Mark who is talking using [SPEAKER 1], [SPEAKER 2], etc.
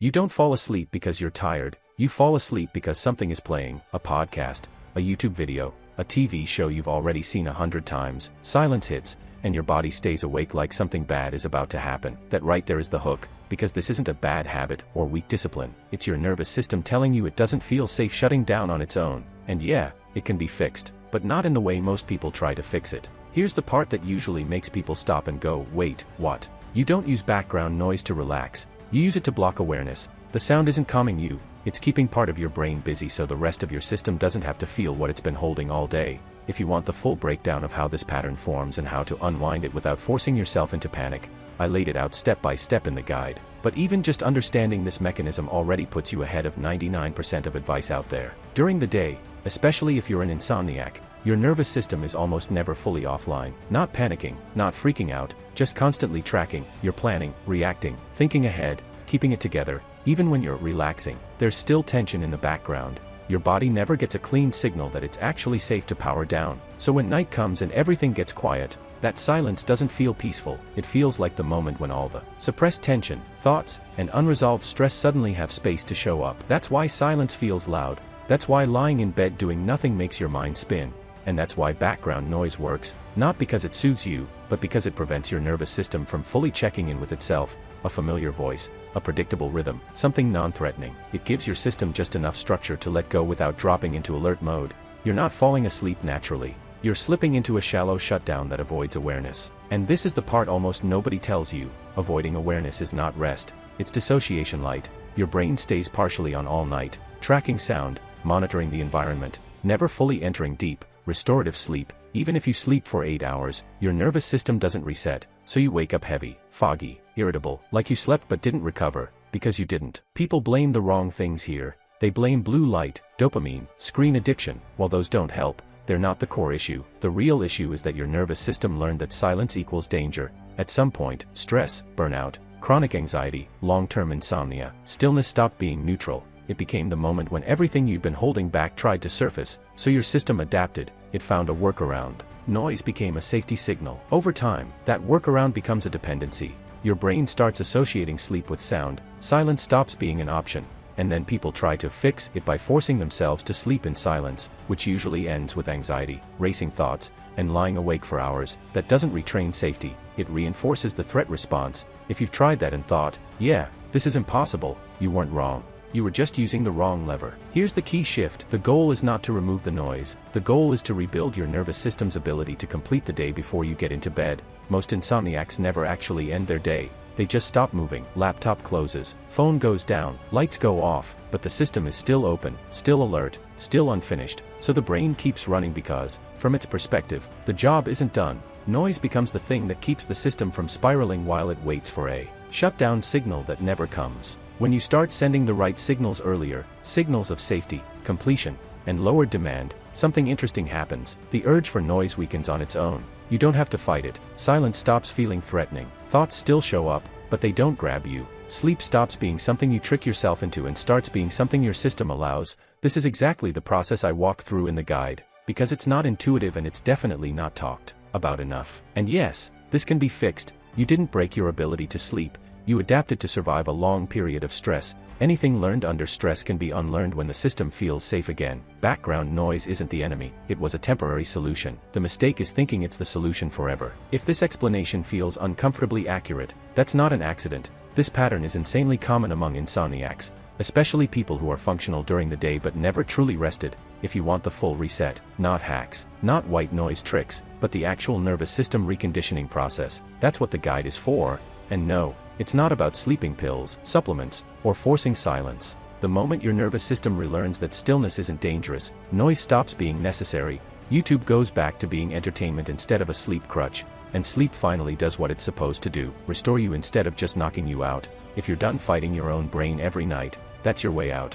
[SPEAKER 1] You don't fall asleep because you're tired, you fall asleep because something is playing, a podcast, a YouTube video, a TV show you've already seen 100 times, silence hits, and your body stays awake like something bad is about to happen. That right there is the hook, because this isn't a bad habit or weak discipline, it's your nervous system telling you it doesn't feel safe shutting down on its own, and yeah, it can be fixed, but not in the way most people try to fix it. Here's the part that usually makes people stop and go, wait, what? You don't use background noise to relax, you use it to block awareness. The sound isn't calming you, it's keeping part of your brain busy so the rest of your system doesn't have to feel what it's been holding all day. If you want the full breakdown of how this pattern forms and how to unwind it without forcing yourself into panic, I laid it out step by step in the guide. But even just understanding this mechanism already puts you ahead of 99% of advice out there. During the day, especially if you're an insomniac, your nervous system is almost never fully offline, not panicking, not freaking out, just constantly tracking, you're planning, reacting, thinking ahead, keeping it together. Even when you're relaxing, there's still tension in the background. Your body never gets a clean signal that it's actually safe to power down. So when night comes and everything gets quiet, that silence doesn't feel peaceful, it feels like the moment when all the suppressed tension, thoughts, and unresolved stress suddenly have space to show up. That's why silence feels loud, that's why lying in bed doing nothing makes your mind spin. And that's why background noise works, not because it soothes you, but because it prevents your nervous system from fully checking in with itself. A familiar voice, a predictable rhythm, something non-threatening. It gives your system just enough structure to let go without dropping into alert mode. You're not falling asleep naturally, you're slipping into a shallow shutdown that avoids awareness. And this is the part almost nobody tells you, avoiding awareness is not rest, it's dissociation light. Your brain stays partially on all night, tracking sound, monitoring the environment, never fully entering deep, restorative sleep. Even if you sleep for 8 hours, your nervous system doesn't reset, so you wake up heavy, foggy, irritable, like you slept but didn't recover, because you didn't. People blame the wrong things here. They blame blue light, dopamine, screen addiction. While those don't help, they're not the core issue. The real issue is that your nervous system learned that silence equals danger. At some point, stress, burnout, chronic anxiety, long-term insomnia, stillness stopped being neutral. It became the moment when everything you'd been holding back tried to surface, so your system adapted. It found a workaround. Noise became a safety signal. Over time, that workaround becomes a dependency. Your brain starts associating sleep with sound, silence stops being an option, and then people try to fix it by forcing themselves to sleep in silence, which usually ends with anxiety, racing thoughts, and lying awake for hours. That doesn't retrain safety, it reinforces the threat response. If you've tried that and thought, yeah, this is impossible, you weren't wrong. You were just using the wrong lever. Here's the key shift. The goal is not to remove the noise. The goal is to rebuild your nervous system's ability to complete the day before you get into bed. Most insomniacs never actually end their day. They just stop moving. Laptop closes, phone goes down, lights go off, but the system is still open, still alert, still unfinished. So the brain keeps running because, from its perspective, the job isn't done. Noise becomes the thing that keeps the system from spiraling while it waits for a shutdown signal that never comes. When you start sending the right signals earlier, signals of safety, completion, and lower demand, something interesting happens. The urge for noise weakens on its own. You don't have to fight it. Silence stops feeling threatening. Thoughts still show up, but they don't grab you. Sleep stops being something you trick yourself into and starts being something your system allows. This is exactly the process I walk through in the guide, because it's not intuitive and it's definitely not talked about enough. And yes, this can be fixed. You didn't break your ability to sleep. You adapted to survive a long period of stress. Anything learned under stress can be unlearned when the system feels safe again. Background noise isn't the enemy, it was a temporary solution. The mistake is thinking it's the solution forever. If this explanation feels uncomfortably accurate, that's not an accident. This pattern is insanely common among insomniacs, especially people who are functional during the day but never truly rested. If you want the full reset, not hacks, not white noise tricks, but the actual nervous system reconditioning process, that's what the guide is for. And no, it's not about sleeping pills, supplements, or forcing silence. The moment your nervous system relearns that stillness isn't dangerous, noise stops being necessary, YouTube goes back to being entertainment instead of a sleep crutch, and sleep finally does what it's supposed to do, restore you instead of just knocking you out. If you're done fighting your own brain every night, that's your way out.